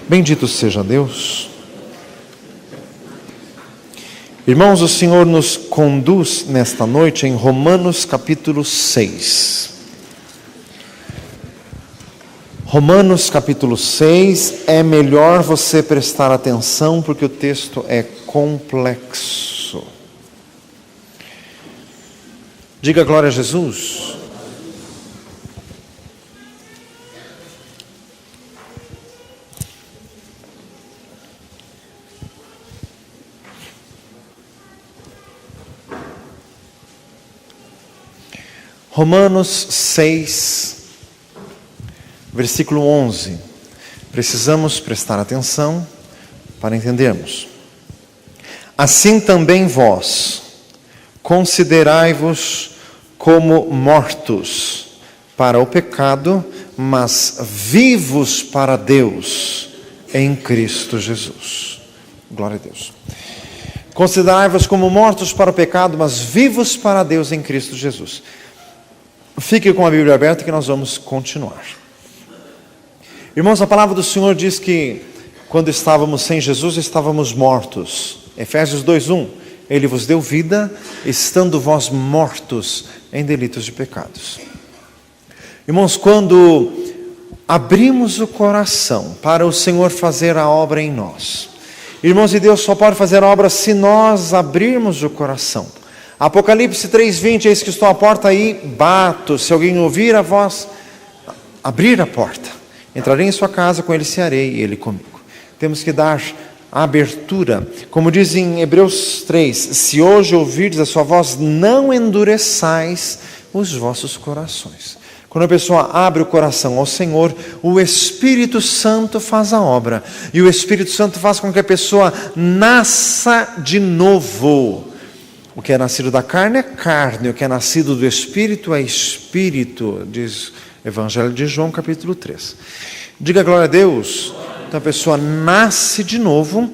Bendito seja Deus. Irmãos, o Senhor nos conduz nesta noite em Romanos capítulo 6. Romanos capítulo 6, é melhor você prestar atenção porque o texto é complexo. Diga glória a Jesus. Romanos 6, versículo 11. Precisamos prestar atenção para entendermos. Assim também vós, considerai-vos como mortos para o pecado, mas vivos para Deus em Cristo Jesus. Glória a Deus. Considerai-vos como mortos para o pecado, mas vivos para Deus em Cristo Jesus. Fique com a Bíblia aberta que nós vamos continuar. Irmãos, a palavra do Senhor diz que quando estávamos sem Jesus, estávamos mortos. Efésios 2:1, Ele vos deu vida, estando vós mortos em delitos de pecados. Irmãos, quando abrimos o coração para o Senhor fazer a obra em nós, irmãos, e Deus só pode fazer a obra se nós abrirmos o coração. Apocalipse 3:20, eis que estou à porta e bato, se alguém ouvir a voz, abrir a porta, entrarei em sua casa, com ele cearei e ele comigo. Temos que dar a abertura, como diz em Hebreus 3, se hoje ouvirdes a sua voz, não endureçais os vossos corações. Quando a pessoa abre o coração ao Senhor, o Espírito Santo faz a obra, e o Espírito Santo faz com que a pessoa nasça de novo. O que é nascido da carne é carne, o que é nascido do Espírito é Espírito, diz o Evangelho de João, capítulo 3. Diga glória a Deus. Então a pessoa nasce de novo,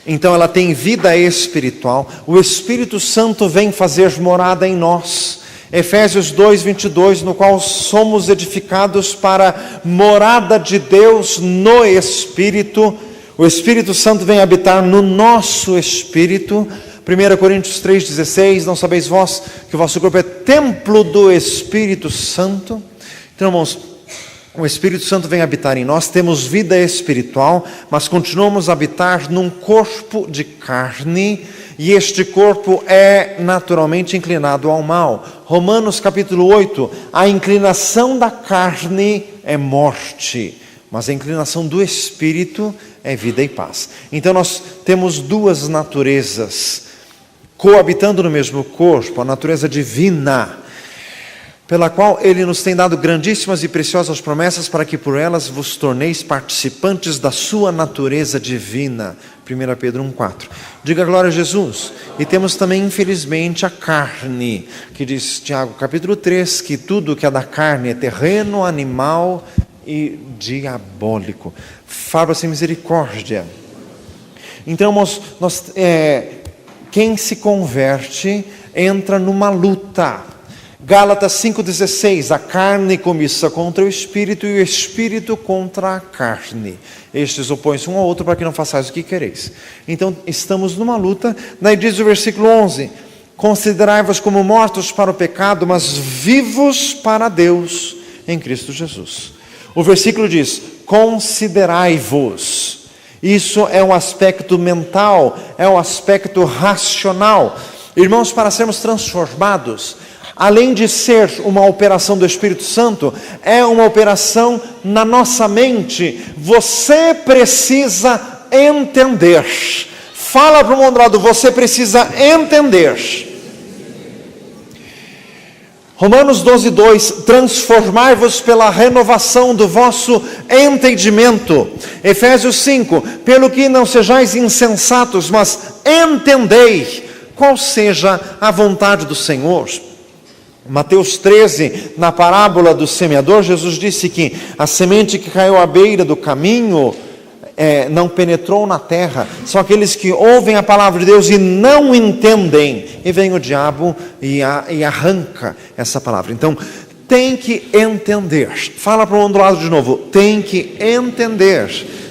então ela tem vida espiritual, o Espírito Santo vem fazer morada em nós. Efésios 2:22, no qual somos edificados para morada de Deus no Espírito. O Espírito Santo vem habitar no nosso espírito. 1 Coríntios 3:16, não sabeis vós que o vosso corpo é templo do Espírito Santo? Então, irmãos, o Espírito Santo vem habitar em nós, temos vida espiritual, mas continuamos a habitar num corpo de carne, e este corpo é naturalmente inclinado ao mal. Romanos capítulo 8, a inclinação da carne é morte, mas a inclinação do Espírito é vida e paz. Então nós temos duas naturezas coabitando no mesmo corpo, a natureza divina, pela qual Ele nos tem dado grandíssimas e preciosas promessas para que por elas vos torneis participantes da sua natureza divina. 1 Pedro 1:4. Diga glória a Jesus. E temos também, infelizmente, a carne, que diz Tiago capítulo 3, que tudo que é da carne é terreno, animal e diabólico. Fala sem misericórdia. Então, quem se converte entra numa luta. Gálatas 5:16, a carne cobiça contra o Espírito e o Espírito contra a carne. Estes opõem-se um ao outro para que não façais o que quereis. Então estamos numa luta. Daí diz o versículo 11, considerai-vos como mortos para o pecado, mas vivos para Deus em Cristo Jesus. O versículo diz, considerai-vos. Isso é um aspecto mental, é um aspecto racional. Irmãos, para sermos transformados, além de ser uma operação do Espírito Santo, é uma operação na nossa mente. Você precisa entender. Fala para o mundo do lado, você precisa entender. Romanos 12:2, transformai-vos pela renovação do vosso entendimento. Efésios 5, pelo que não sejais insensatos, mas entendei qual seja a vontade do Senhor. Mateus 13, na parábola do semeador, Jesus disse que a semente que caiu à beira do caminho não penetrou na terra, são aqueles que ouvem a palavra de Deus e não entendem, e vem o diabo e arranca essa palavra. Então, tem que entender. Fala para o outro lado de novo, tem que entender.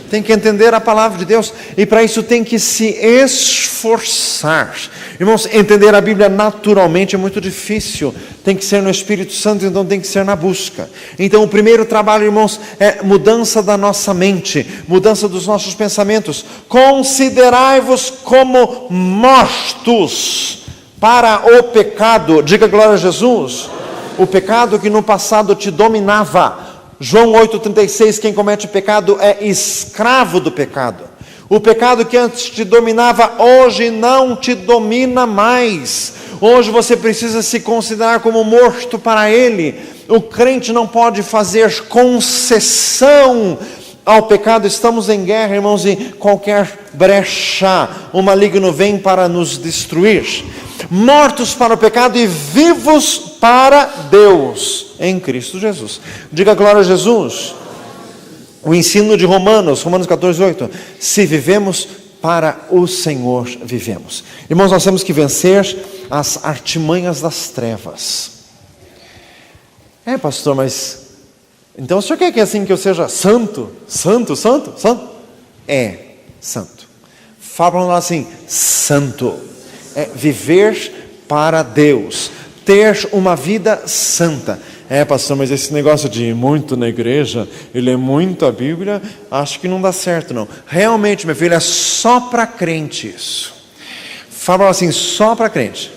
tem que entender a palavra de Deus, e para isso tem que se esforçar. Irmãos, entender a Bíblia naturalmente é muito difícil, tem que ser no Espírito Santo, então tem que ser na busca. Então o primeiro trabalho, irmãos, é mudança da nossa mente, mudança dos nossos pensamentos. Considerai-vos como mortos para o pecado. Diga glória a Jesus. O pecado que no passado te dominava. João 8,36, quem comete pecado é escravo do pecado. O pecado que antes te dominava, hoje não te domina mais. Hoje você precisa se considerar como morto para ele. O crente não pode fazer concessão ao pecado. Estamos em guerra, irmãos, e qualquer brecha, o maligno vem para nos destruir. Mortos para o pecado e vivos para Deus em Cristo Jesus. Diga glória a Jesus. O ensino de Romanos 14:8. Se vivemos para o Senhor, vivemos. Irmãos, nós temos que vencer as artimanhas das trevas. Pastor, mas então o senhor quer que assim que eu seja santo? Santo? Santo. Fala para nós assim, santo. É viver para Deus, ter uma vida santa. Pastor, mas esse negócio de ir muito na igreja, ler muito a Bíblia, acho que não dá certo não. Realmente, meu filho, é só para crente isso. Fala assim, só para crente.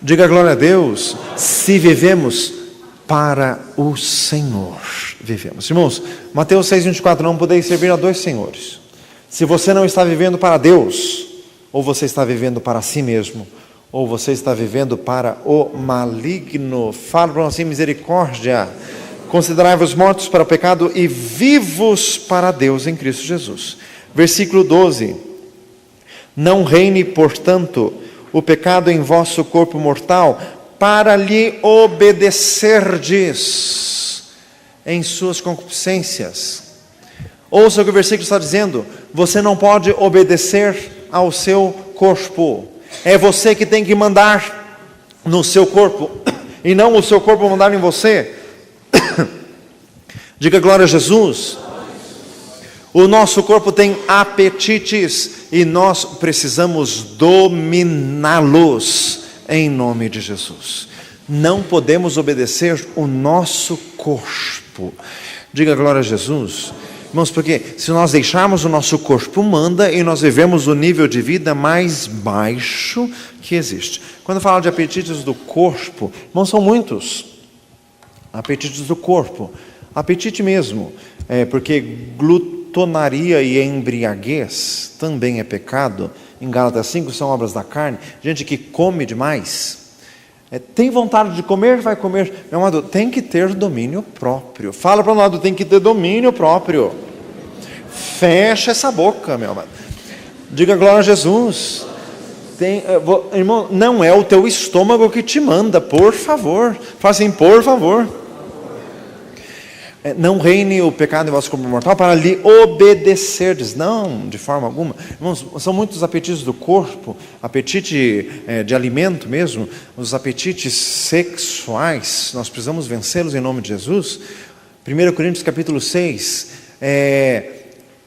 Diga glória a Deus, se vivemos para o Senhor, vivemos. Irmãos, Mateus 6,24, não podeis servir a dois senhores. Se você não está vivendo para Deus, ou você está vivendo para si mesmo, ou você está vivendo para o maligno. Fala para nós assim, misericórdia. Considerai-vos mortos para o pecado e vivos para Deus em Cristo Jesus. Versículo 12. Não reine, portanto, o pecado em vosso corpo mortal, para lhe obedecerdes em suas concupiscências. Ouça o que o versículo está dizendo. Você não pode obedecer ao seu corpo. É você que tem que mandar no seu corpo, e não o seu corpo mandar em você. Diga glória a Jesus. O nosso corpo tem apetites, e nós precisamos dominá-los, em nome de Jesus. Não podemos obedecer o nosso corpo. Diga glória a Jesus. Irmãos, porque se nós deixarmos o nosso corpo manda, e nós vivemos o nível de vida mais baixo que existe. Quando eu falo de apetites do corpo, irmãos, são muitos. Apetites do corpo. Apetite mesmo. Porque glutonaria e embriaguez também é pecado. Em Gálatas 5 são obras da carne. Gente que come demais. Tem vontade de comer, vai comer. Meu amado, tem que ter domínio próprio. Fala para o lado, tem que ter domínio próprio. Fecha essa boca, meu amado. Diga glória a Jesus. Irmão, não é o teu estômago que te manda, por favor. Fala assim, por favor. Não reine o pecado em vosso corpo mortal para lhe obedecerdes. Não, de forma alguma. Irmãos, são muitos apetites do corpo, apetite de alimento mesmo, os apetites sexuais, nós precisamos vencê-los em nome de Jesus. 1 Coríntios capítulo 6,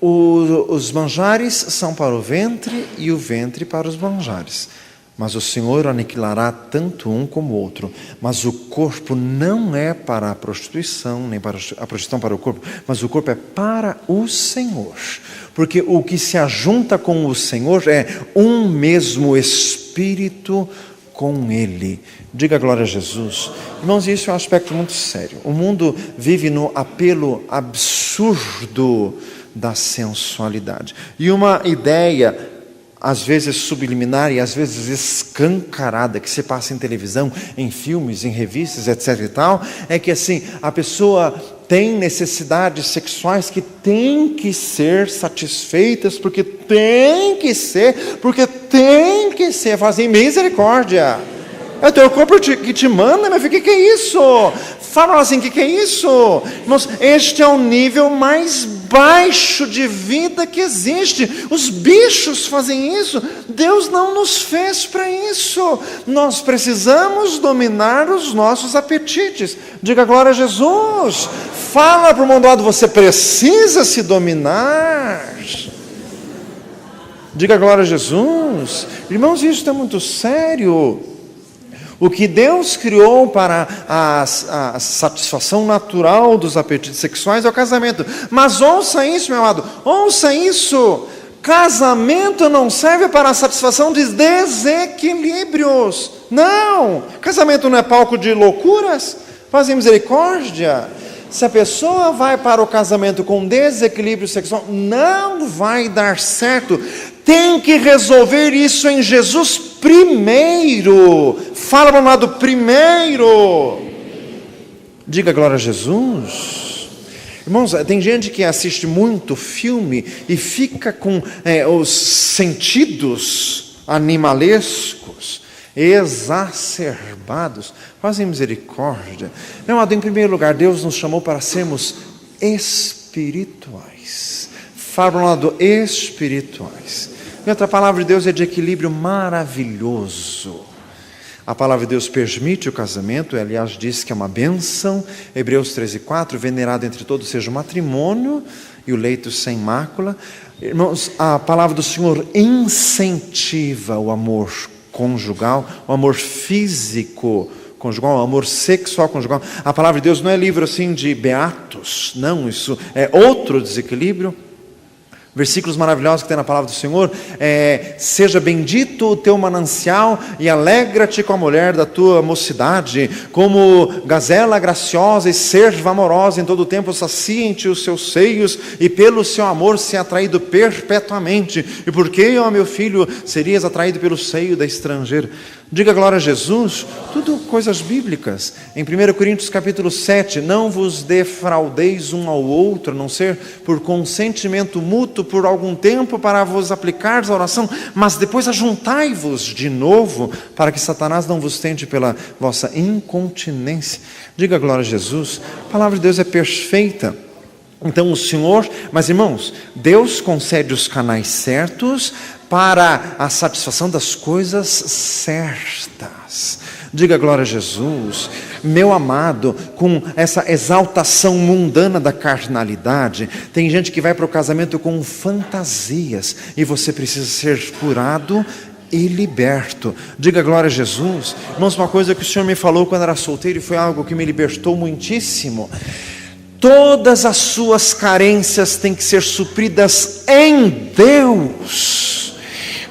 os manjares são para o ventre e o ventre para os manjares. Mas o Senhor aniquilará tanto um como o outro. Mas o corpo não é para a prostituição, nem para a prostituição para o corpo, mas o corpo é para o Senhor. Porque o que se ajunta com o Senhor é um mesmo espírito com Ele. Diga glória a Jesus. Irmãos, isso é um aspecto muito sério. O mundo vive no apelo absurdo da sensualidade. E uma ideia às vezes subliminar e às vezes escancarada, que se passa em televisão, em filmes, em revistas, etc e tal, é que assim, a pessoa tem necessidades sexuais que tem que ser satisfeitas, porque tem que ser, fala assim, misericórdia, é o teu corpo que te manda, meu filho, que é isso? Fala assim, que é isso? Irmãos, este é o nível mais baixo de vida que existe. Os bichos fazem isso. Deus não nos fez para isso. Nós precisamos dominar os nossos apetites. Diga glória a Jesus. Fala para o mundo do lado, você precisa se dominar. Diga glória a Jesus. Irmãos, isso é muito sério. O que Deus criou para a satisfação natural dos apetites sexuais é o casamento. Mas ouça isso, meu amado, ouça isso. Casamento não serve para a satisfação de desequilíbrios. Não, casamento não é palco de loucuras. Fazem misericórdia. Se a pessoa vai para o casamento com desequilíbrio sexual, não vai dar certo. Tem que resolver isso em Jesus primeiro. Fala para o lado primeiro. Diga glória a Jesus. Irmãos, tem gente que assiste muito filme e fica com os sentidos animalescos exacerbados. Fazem misericórdia. Meu amado, em primeiro lugar, Deus nos chamou para sermos espirituais. Fala para o lado espirituais. E outra palavra de Deus é de equilíbrio maravilhoso. A palavra de Deus permite o casamento, aliás diz que é uma bênção. Hebreus 13:4, venerado entre todos seja o matrimônio e o leito sem mácula. Irmãos, a palavra do Senhor incentiva o amor conjugal, o amor físico conjugal, o amor sexual conjugal. A palavra de Deus não é livro assim de beatos, não, isso é outro desequilíbrio. Versículos maravilhosos que tem na palavra do Senhor, seja bendito o teu manancial e alegra-te com a mulher da tua mocidade, como gazela graciosa e cerva amorosa, em todo o tempo sacia-te os seus seios e pelo seu amor se atraído perpetuamente. E por que, ó meu filho, serias atraído pelo seio da estrangeira? Diga glória a Jesus. Tudo coisas bíblicas. Em 1 Coríntios capítulo 7, não vos defraudeis um ao outro, a não ser por consentimento mútuo por algum tempo para vos aplicares a oração, mas depois ajuntai-vos de novo, para que Satanás não vos tente pela vossa incontinência. Diga glória a Jesus. A palavra de Deus é perfeita. Então o Senhor, mas irmãos, Deus concede os canais certos para a satisfação das coisas certas. Diga glória a Jesus. Meu amado, com essa exaltação mundana da carnalidade, tem gente que vai para o casamento com fantasias, e você precisa ser curado e liberto. Diga glória a Jesus. Irmãos, uma coisa que o Senhor me falou quando era solteiro, e foi algo que me libertou muitíssimo: todas as suas carências têm que ser supridas em Deus.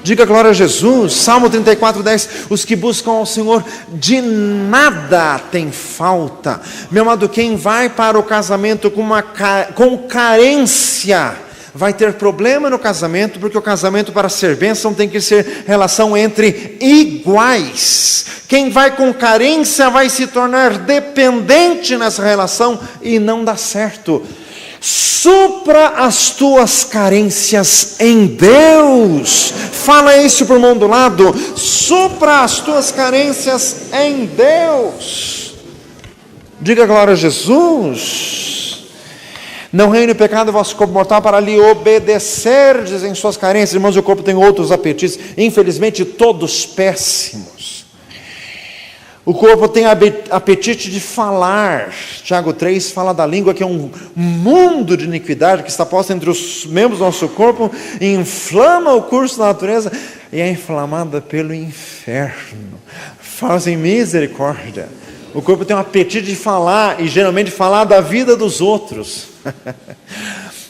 Diga glória a Jesus. Salmo 34:10, os que buscam ao Senhor de nada tem falta. Meu amado, quem vai para o casamento com carência, vai ter problema no casamento, porque o casamento, para ser bênção, tem que ser relação entre iguais. Quem vai com carência vai se tornar dependente nessa relação e não dá certo. Supra as tuas carências em Deus. Fala isso para o irmão do lado. Supra as tuas carências em Deus. Diga glória a Jesus. Não reine o pecado do vosso corpo mortal para lhe obedecerdes em suas carências. Irmãos, o corpo tem outros apetites, infelizmente todos péssimos. O corpo tem apetite de falar. Tiago 3 fala da língua, que é um mundo de iniquidade que está posto entre os membros do nosso corpo, e inflama o curso da natureza e é inflamada pelo inferno. Fazem misericórdia. O corpo tem um apetite de falar, e geralmente falar da vida dos outros.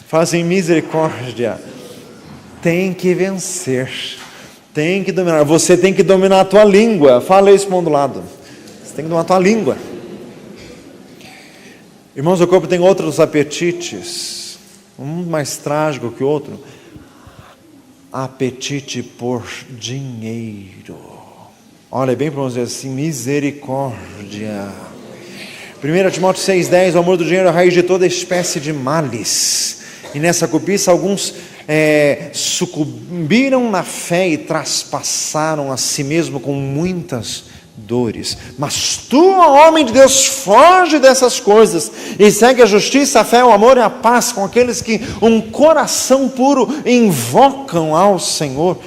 Fazem misericórdia. Tem que vencer. Tem que dominar. Você tem que dominar a tua língua. Fala isso para o mundo do lado. Tem que dominar a tua língua. Irmãos, o corpo tem outros apetites, um mais trágico que o outro. Apetite por dinheiro. Olha bem para dizer assim: misericórdia. 1 Timóteo 6,10, o amor do dinheiro é a raiz de toda espécie de males. E nessa cobiça alguns sucumbiram na fé e traspassaram a si mesmo com muitas dores. Mas tu, homem de Deus, foge dessas coisas e segue a justiça, a fé, o amor e a paz com aqueles que um coração puro invocam ao Senhor.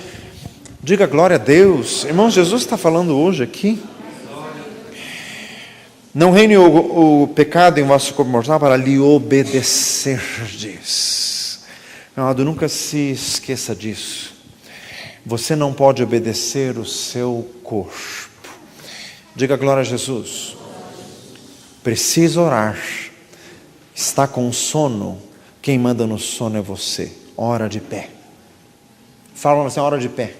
Diga glória a Deus. Irmãos, Jesus está falando hoje aqui. Não reine o pecado em vosso corpo mortal para lhe obedecerdes. Meu amado, nunca se esqueça disso. Você não pode obedecer o seu corpo. Diga glória a Jesus. Precisa orar. Está com sono. Quem manda no sono é você. Ora de pé. Fala assim, ora de pé.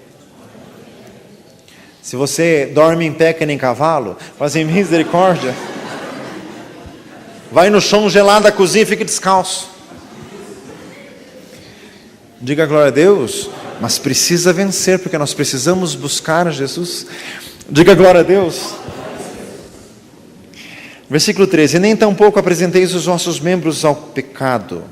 Se você dorme em pé que nem cavalo, fala assim, misericórdia. Vai no chão gelado da cozinha e fica descalço. Diga glória a Deus. Mas precisa vencer, porque nós precisamos buscar a Jesus. Diga glória a Deus. Versículo 13. Nem tampouco apresenteis os vossos membros ao pecado,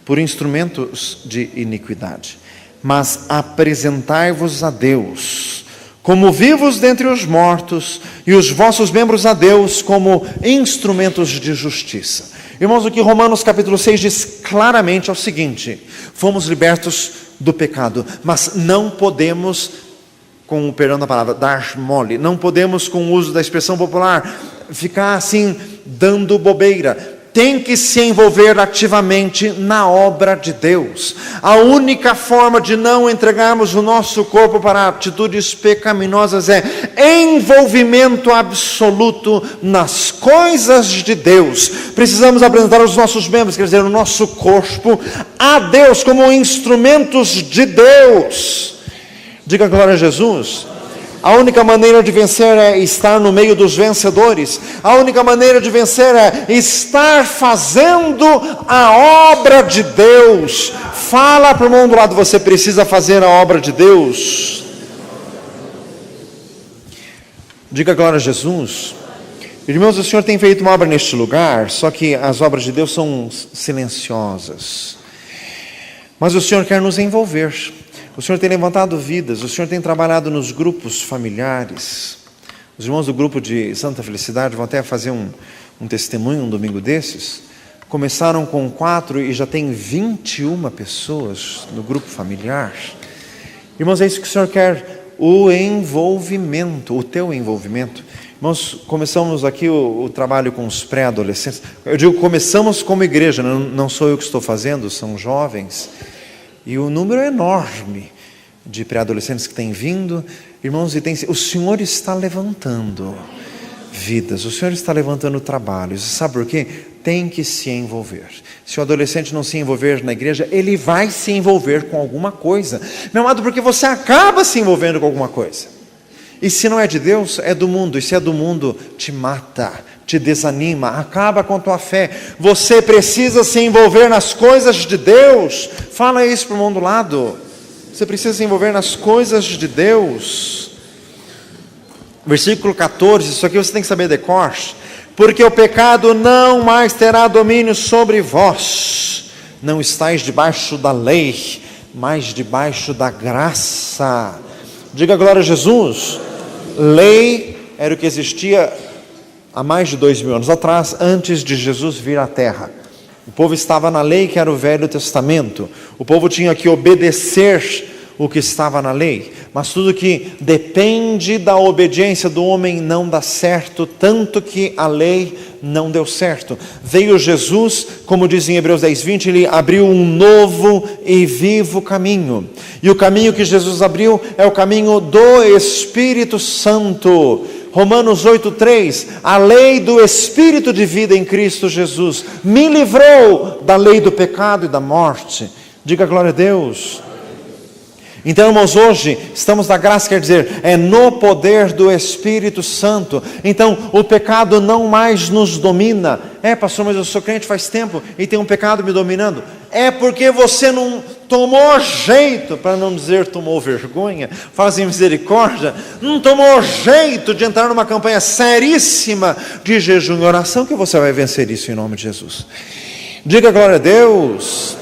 por instrumentos de iniquidade, mas apresentai-vos a Deus, como vivos dentre os mortos, e os vossos membros a Deus, como instrumentos de justiça. Irmãos, o que Romanos capítulo 6 diz claramente é o seguinte: fomos libertos do pecado, mas não podemos, com o perdão da palavra, dar mole, não podemos, com o uso da expressão popular, ficar assim, dando bobeira. Tem que se envolver ativamente na obra de Deus. A única forma de não entregarmos o nosso corpo para atitudes pecaminosas é envolvimento absoluto nas coisas de Deus. Precisamos apresentar os nossos membros, quer dizer, o nosso corpo, a Deus como instrumentos de Deus. Diga glória a Jesus. A única maneira de vencer é estar no meio dos vencedores. A única maneira de vencer é estar fazendo a obra de Deus. Fala para o irmão do lado, você precisa fazer a obra de Deus. Diga glória a Jesus. Irmãos, o Senhor tem feito uma obra neste lugar, só que as obras de Deus são silenciosas. Mas o Senhor quer nos envolver. O Senhor tem levantado vidas, o Senhor tem trabalhado nos grupos familiares. Os irmãos do grupo de Santa Felicidade vão até fazer um testemunho um domingo desses. Começaram com 4 e já tem 21 pessoas no grupo familiar. Irmãos, é isso que o Senhor quer, o envolvimento, o teu envolvimento. Irmãos, começamos aqui o trabalho com os pré-adolescentes. Eu digo, começamos como igreja, não sou eu que estou fazendo, são jovens. E o número é enorme de pré-adolescentes que têm vindo. Irmãos, o Senhor está levantando vidas, o Senhor está levantando trabalhos. Sabe por quê? Tem que se envolver. Se o adolescente não se envolver na igreja, ele vai se envolver com alguma coisa. Meu amado, porque você acaba se envolvendo com alguma coisa. E se não é de Deus, é do mundo. E se é do mundo, te mata, te desanima, acaba com a tua fé. Você precisa se envolver nas coisas de Deus. Fala isso para o irmão do lado. Você precisa se envolver nas coisas de Deus. Versículo 14, isso aqui você tem que saber de cor. Porque o pecado não mais terá domínio sobre vós. Não estáis debaixo da lei, mas debaixo da graça. Diga glória a Jesus. Lei era o que existia há mais de 2000 anos atrás, antes de Jesus vir à terra. O povo estava na lei, que era o Velho Testamento. O povo tinha que obedecer o que estava na lei. Mas tudo que depende da obediência do homem não dá certo, tanto que a lei não deu certo. Veio Jesus, como diz em Hebreus 10:20, ele abriu um novo e vivo caminho. E o caminho que Jesus abriu é o caminho do Espírito Santo. Romanos 8:3, a lei do Espírito de vida em Cristo Jesus me livrou da lei do pecado e da morte. Diga glória a Deus. Então, irmãos, hoje estamos na graça, quer dizer, é no poder do Espírito Santo. Então, o pecado não mais nos domina. Pastor, mas eu sou crente faz tempo e tem um pecado me dominando. É porque você não tomou jeito, para não dizer tomou vergonha, fazem misericórdia, não tomou jeito de entrar numa campanha seríssima de jejum e oração, que você vai vencer isso em nome de Jesus. Diga glória a Deus.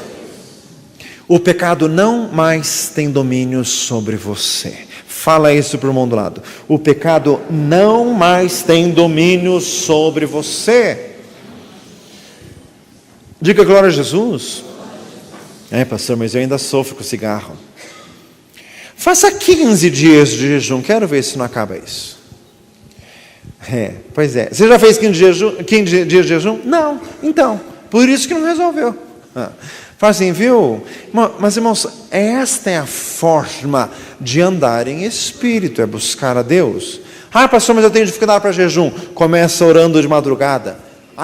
O pecado não mais tem domínio sobre você. Fala isso para o irmão do lado. O pecado não mais tem domínio sobre você. Diga glória a Jesus. Pastor, mas eu ainda sofro com cigarro. Faça 15 dias de jejum. Quero ver se não acaba isso. Pois é. Você já fez 15 dias de jejum? Não. Então, por isso que não resolveu. Fala assim, viu? Mas irmãos, esta é a forma de andar em espírito, é buscar a Deus. Pastor, mas eu tenho dificuldade para jejum. Começa orando de madrugada.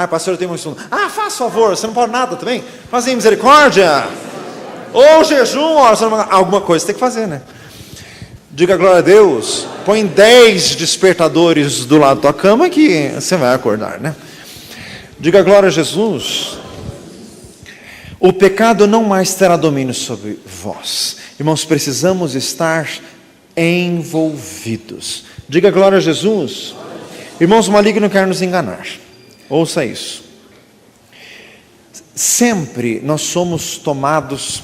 Pastor, eu tenho muito sono. Faz favor, você não pode nada também? Faz assim, misericórdia. Ou jejum, alguma coisa você tem que fazer, né? Diga glória a Deus. Põe 10 despertadores do lado da tua cama que você vai acordar, né? Diga glória a Jesus. O pecado não mais terá domínio sobre vós. Irmãos, precisamos estar envolvidos. Diga glória a Jesus. Irmãos, o maligno quer nos enganar. Ouça isso. Sempre nós somos tomados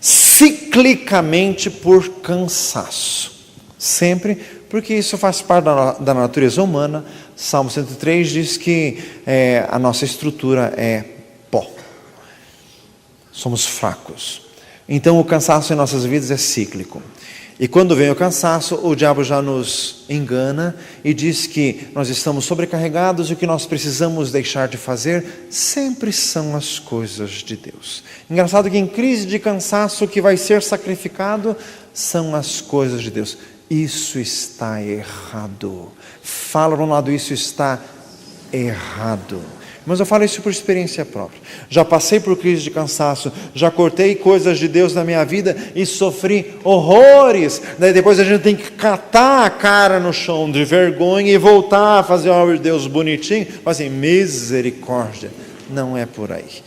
ciclicamente por cansaço. Sempre, porque isso faz parte da natureza humana. Salmo 103 diz que a nossa estrutura é pó. Somos fracos. Então o cansaço em nossas vidas é cíclico. E quando vem o cansaço, o diabo já nos engana e diz que nós estamos sobrecarregados e o que nós precisamos deixar de fazer sempre são as coisas de Deus. Engraçado que em crise de cansaço o que vai ser sacrificado são as coisas de Deus. Isso está errado. Fala para um lado, isso está errado. Mas eu falo isso por experiência própria. Já passei por crise de cansaço, já cortei coisas de Deus na minha vida e sofri horrores. Daí depois a gente tem que catar a cara no chão de vergonha e voltar a fazer a obra de Deus bonitinho. Mas assim, misericórdia. Não é por aí.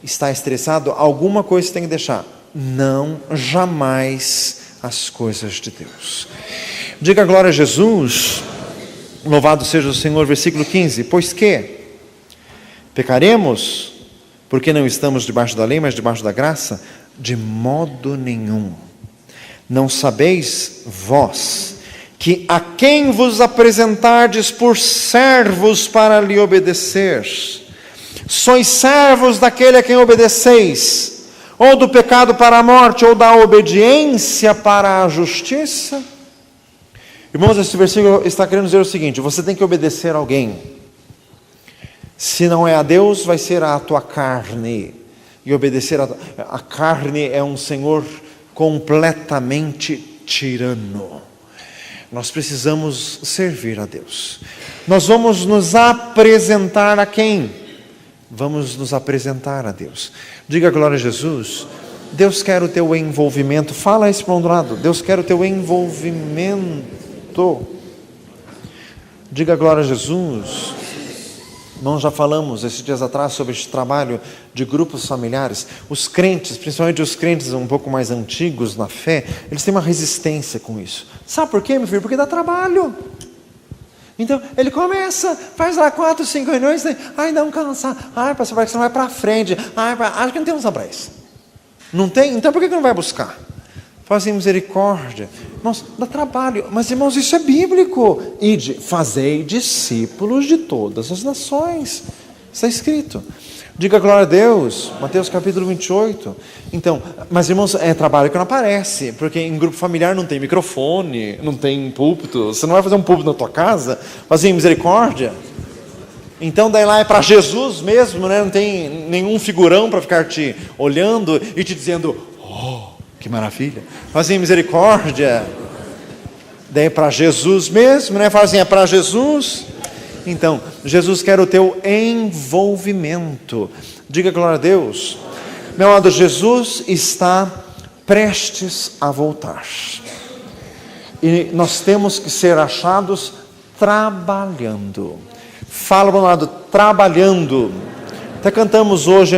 Está estressado? Alguma coisa você tem que deixar. Não, jamais as coisas de Deus. Diga glória a Jesus. Louvado seja o Senhor. Versículo 15. Pois que pecaremos, porque não estamos debaixo da lei, mas debaixo da graça? De modo nenhum. Não sabeis vós, que a quem vos apresentardes por servos para lhe obedecer, sois servos daquele a quem obedeceis, ou do pecado para a morte, ou da obediência para a justiça? Irmãos, esse versículo está querendo dizer o seguinte: você tem que obedecer a alguém. Se não é a Deus, vai ser a tua carne. E obedecer a carne é um senhor completamente tirano. Nós precisamos servir a Deus. Nós vamos nos apresentar a quem? Vamos nos apresentar a Deus. Diga glória a Jesus. Deus quer o teu envolvimento. Fala isso para um lado. Deus quer o teu envolvimento. Diga glória a Jesus. Nós já falamos esses dias atrás sobre este trabalho de grupos familiares. Os crentes, principalmente os crentes um pouco mais antigos na fé, eles têm uma resistência com isso. Sabe por quê, meu filho? Porque dá trabalho. Então, ele começa, faz lá 4, 5 reuniões, dá um cansado. Pastor, parece que você não vai para frente. Acho que não tem unção para isso. Não tem? Então por que não vai buscar? Fazem misericórdia. Irmãos, dá trabalho. Mas, irmãos, isso é bíblico. Ide, fazei discípulos de todas as nações. Está escrito. Diga glória a Deus. Mateus capítulo 28. Então, mas, irmãos, é trabalho que não aparece. Porque em grupo familiar não tem microfone, não tem púlpito. Você não vai fazer um púlpito na tua casa. Fazem misericórdia. Então daí lá é para Jesus mesmo, né? Não tem nenhum figurão para ficar te olhando e te dizendo: oh, que maravilha, fazem misericórdia. Daí é para Jesus mesmo, né? Fazem é para Jesus. Então, Jesus quer o teu envolvimento. Diga glória a Deus. Meu amado, Jesus está prestes a voltar. E nós temos que ser achados trabalhando. Fala para um lado, trabalhando. Até cantamos hoje,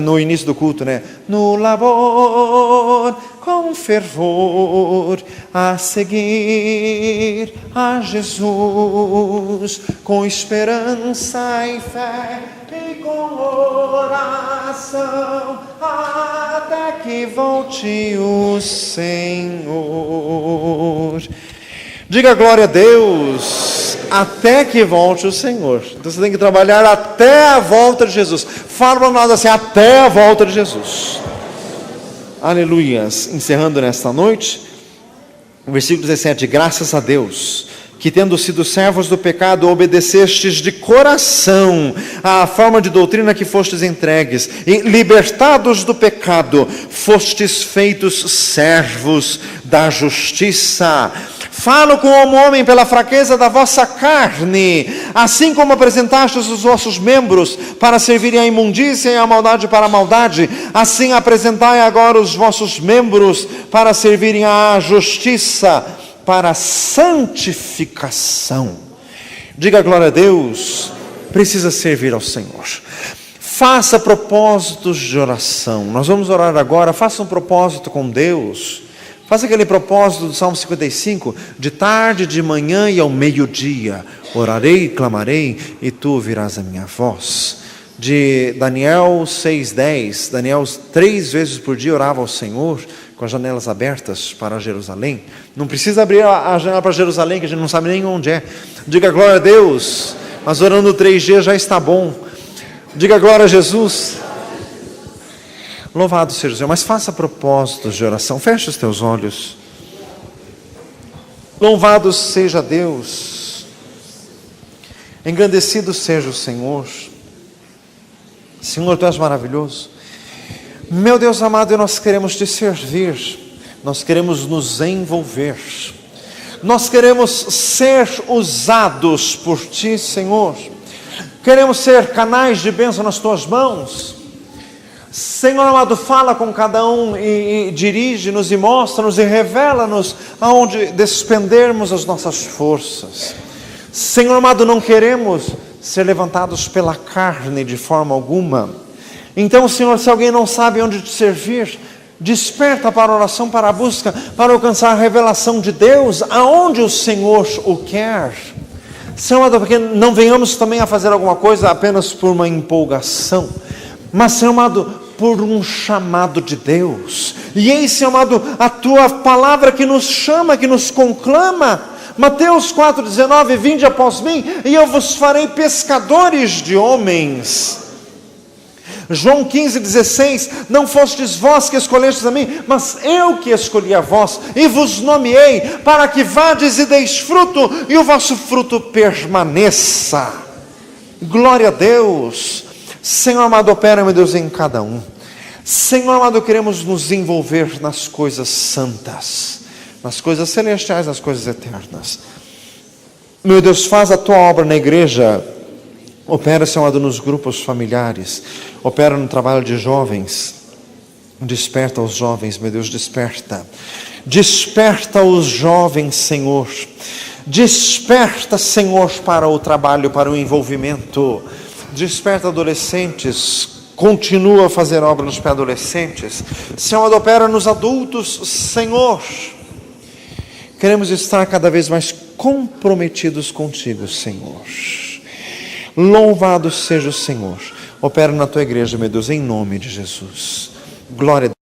no início do culto, né? No labor, com fervor, a seguir a Jesus, com esperança e fé, e com oração, a até que volte o Senhor. Diga glória a Deus, até que volte o Senhor. Então você tem que trabalhar até a volta de Jesus. Fala para nós assim, até a volta de Jesus. Aleluias. Encerrando nesta noite, o versículo 17, graças a Deus, que tendo sido servos do pecado, obedecestes de coração à forma de doutrina que fostes entregues, e libertados do pecado, fostes feitos servos da justiça. Falo como homem pela fraqueza da vossa carne, assim como apresentastes os vossos membros para servirem à imundícia e à maldade para a maldade, assim apresentai agora os vossos membros para servirem à justiça, para a santificação. Diga glória a Deus, precisa servir ao Senhor. Faça propósitos de oração. Nós vamos orar agora, faça um propósito com Deus. Faça aquele propósito do Salmo 55, de tarde, de manhã e ao meio-dia, orarei e clamarei, e tu ouvirás a minha voz. De Daniel 6:10, Daniel 3 vezes por dia orava ao Senhor, com as janelas abertas para Jerusalém. Não precisa abrir a janela para Jerusalém, que a gente não sabe nem onde é. Diga glória a Deus, mas orando 3 dias já está bom. Diga glória a Jesus. Louvado seja o Senhor, mas faça propósitos de oração, feche os teus olhos. Louvado seja Deus, engrandecido seja o Senhor. Senhor, Tu és maravilhoso. Meu Deus amado, nós queremos Te servir, nós queremos nos envolver, nós queremos ser usados por Ti, Senhor. Queremos ser canais de bênção nas Tuas mãos. Senhor amado, fala com cada um e dirige-nos e mostra-nos e revela-nos aonde despendermos as nossas forças. Senhor amado, não queremos ser levantados pela carne de forma alguma. Então, Senhor, se alguém não sabe onde Te servir, desperta para a oração, para a busca, para alcançar a revelação de Deus, aonde o Senhor o quer. Senhor amado, porque não venhamos também a fazer alguma coisa apenas por uma empolgação, mas, Senhor amado, por um chamado de Deus. E eis, Senhor amado, a Tua palavra que nos chama, que nos conclama. Mateus 4,19, vinde após mim, e eu vos farei pescadores de homens. João 15,16, não fostes vós que escolhestes a mim, mas eu que escolhi a vós, e vos nomeei, para que vades e deis fruto, e o vosso fruto permaneça. Glória a Deus. Senhor amado, opera, meu Deus, em cada um. Senhor amado, queremos nos envolver nas coisas santas, nas coisas celestiais, nas coisas eternas. Meu Deus, faz a Tua obra na igreja. Opera, Senhor amado, nos grupos familiares. Opera no trabalho de jovens. Desperta os jovens, meu Deus, desperta. Desperta os jovens, Senhor. Desperta, Senhor, para o trabalho, para o envolvimento. Desperta adolescentes, continua a fazer obra nos pré-adolescentes. Senhor, opera nos adultos, Senhor. Queremos estar cada vez mais comprometidos contigo, Senhor. Louvado seja o Senhor. Opera na Tua igreja, meu Deus, em nome de Jesus. Glória a Deus.